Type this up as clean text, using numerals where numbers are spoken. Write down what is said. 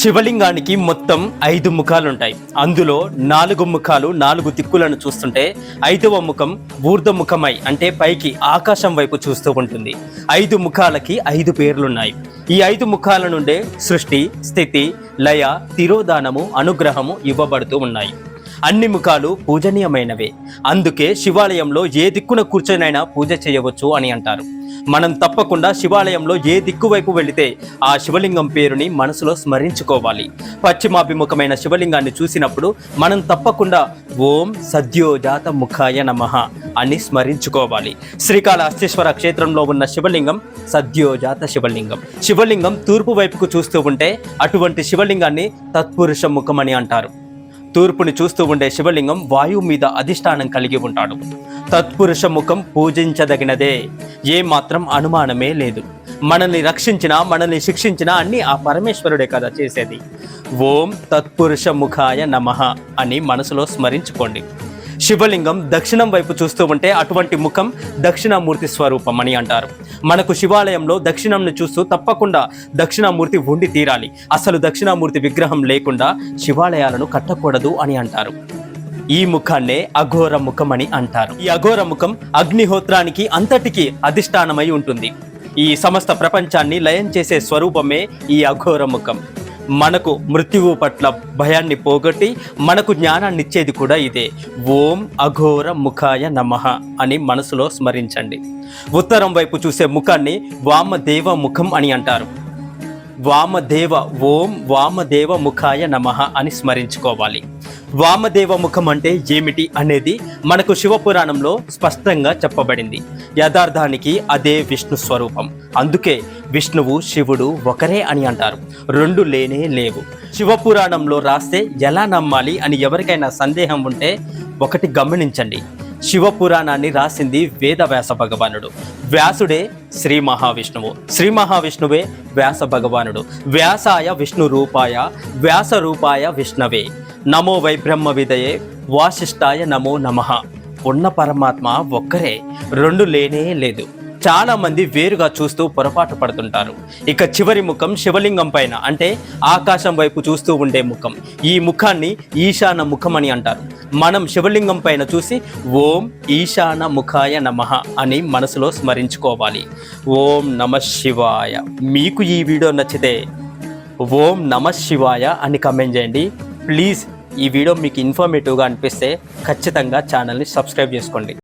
శివలింగానికి మొత్తం 5 ముఖాలుంటాయి. అందులో 4 ముఖాలు 4 దిక్కులను చూస్తుంటే 5వ ముఖం ఊర్ధముఖమై అంటే పైకి ఆకాశం వైపు చూస్తూ ఉంటుంది. 5 ముఖాలకి 5 పేర్లున్నాయి. ఈ 5 ముఖాల నుండే సృష్టి, స్థితి, లయ, తిరోధానము, అనుగ్రహము ఇవ్వబడుతూ ఉన్నాయి. అన్ని ముఖాలు పూజనీయమైనవే. అందుకే శివాలయంలో ఏ దిక్కున కూర్చొనైనా పూజ చేయవచ్చు అని అంటారు. మనం తప్పకుండా శివాలయంలో ఏ దిక్కు వైపు వెళితే ఆ శివలింగం పేరుని మనసులో స్మరించుకోవాలి. పశ్చిమాభిముఖమైన శివలింగాన్ని చూసినప్పుడు మనం తప్పకుండా ఓం సద్యోజాత ముఖాయ నమః అని స్మరించుకోవాలి. శ్రీకాళహస్తీశ్వర క్షేత్రంలో ఉన్న శివలింగం సద్యోజాత శివలింగం. శివలింగం తూర్పు వైపుకు చూస్తూ ఉంటే అటువంటి శివలింగాన్ని తత్పురుష ముఖం అని అంటారు. తూర్పుని చూస్తూ ఉండే శివలింగం వాయువు మీద అధిష్టానం కలిగి ఉంటాడు. తత్పురుష ముఖం పూజించదగినదే, ఏ మాత్రం అనుమానమే లేదు. మనల్ని రక్షించినా మనల్ని శిక్షించినా అన్ని ఆ పరమేశ్వరుడే కదా చేసేది. ఓం తత్పురుష ముఖాయ నమః అని మనసులో స్మరించుకోండి. శివలింగం దక్షిణం వైపు చూస్తూ ఉంటే అటువంటి ముఖం దక్షిణామూర్తి స్వరూపం అని అంటారు. మనకు శివాలయంలో దక్షిణంను చూస్తూ తప్పకుండా దక్షిణామూర్తి ఉండి తీరాలి. అసలు దక్షిణామూర్తి విగ్రహం లేకుండా శివాలయాలను కట్టకూడదు అని అంటారు. ఈ ముఖాన్నే అఘోర ముఖం అని అంటారు. ఈ అఘోర ముఖం అగ్నిహోత్రానికి అంతటికీ అధిష్టానమై ఉంటుంది. ఈ సమస్త ప్రపంచాన్ని లయం చేసే స్వరూపమే ఈ అఘోర ముఖం. మనకు మృత్యువు పట్ల భయాన్ని పోగొట్టి మనకు జ్ఞానాన్ని ఇచ్చేది కూడా ఇదే. ఓం అఘోర ముఖాయ నమః అని మనసులో స్మరించండి. ఉత్తరం వైపు చూసే ముఖాన్ని వామదేవ ముఖం అని అంటారు. వామదేవ ఓం వామదేవ ముఖాయ నమః అని స్మరించుకోవాలి. వామదేవ ముఖం అంటే ఏమిటి అనేది మనకు శివపురాణంలో స్పష్టంగా చెప్పబడింది. యథార్థానికి అదే విష్ణు స్వరూపం. అందుకే విష్ణువు శివుడు ఒకరే అని అంటారు. 2 లేనే లేవు. శివపురాణంలో రాస్తే ఎలా నమ్మాలి అని ఎవరికైనా సందేహం ఉంటే ఒకటి గమనించండి. శివపురాణాన్ని రాసింది వేదవ్యాస భగవానుడు. వ్యాసుడే శ్రీ మహావిష్ణువు, శ్రీ మహావిష్ణువే వ్యాస భగవానుడు. వ్యాసాయ విష్ణు రూపాయ వ్యాస రూపాయ విష్ణవే నమో వై బ్రహ్మ విదయే వాసిష్ఠాయ నమో నమః. ఉన్న పరమాత్మ ఒక్కరే, 2 లేనే లేదు. చాలా మంది వేరుగా చూస్తూ పొరపాటు పడుతుంటారు. ఇక చివరి ముఖం శివలింగం పైన అంటే ఆకాశం వైపు చూస్తూ ఉండే ముఖం. ఈ ముఖాన్ని ఈశాన ముఖం అని అంటారు. మనం శివలింగం పైన చూసి ఓం ఈశాన ముఖాయ నమః అని మనసులో స్మరించుకోవాలి. ఓం నమః శివాయ. మీకు ఈ వీడియో నచ్చితే ఓం నమః శివాయ అని కామెంట్ చేయండి. ప్లీజ్ ఈ వీడియో మీకు ఇన్ఫర్మేటివ్గా అనిపిస్తే ఖచ్చితంగా ఛానల్ని సబ్స్క్రైబ్ చేసుకోండి.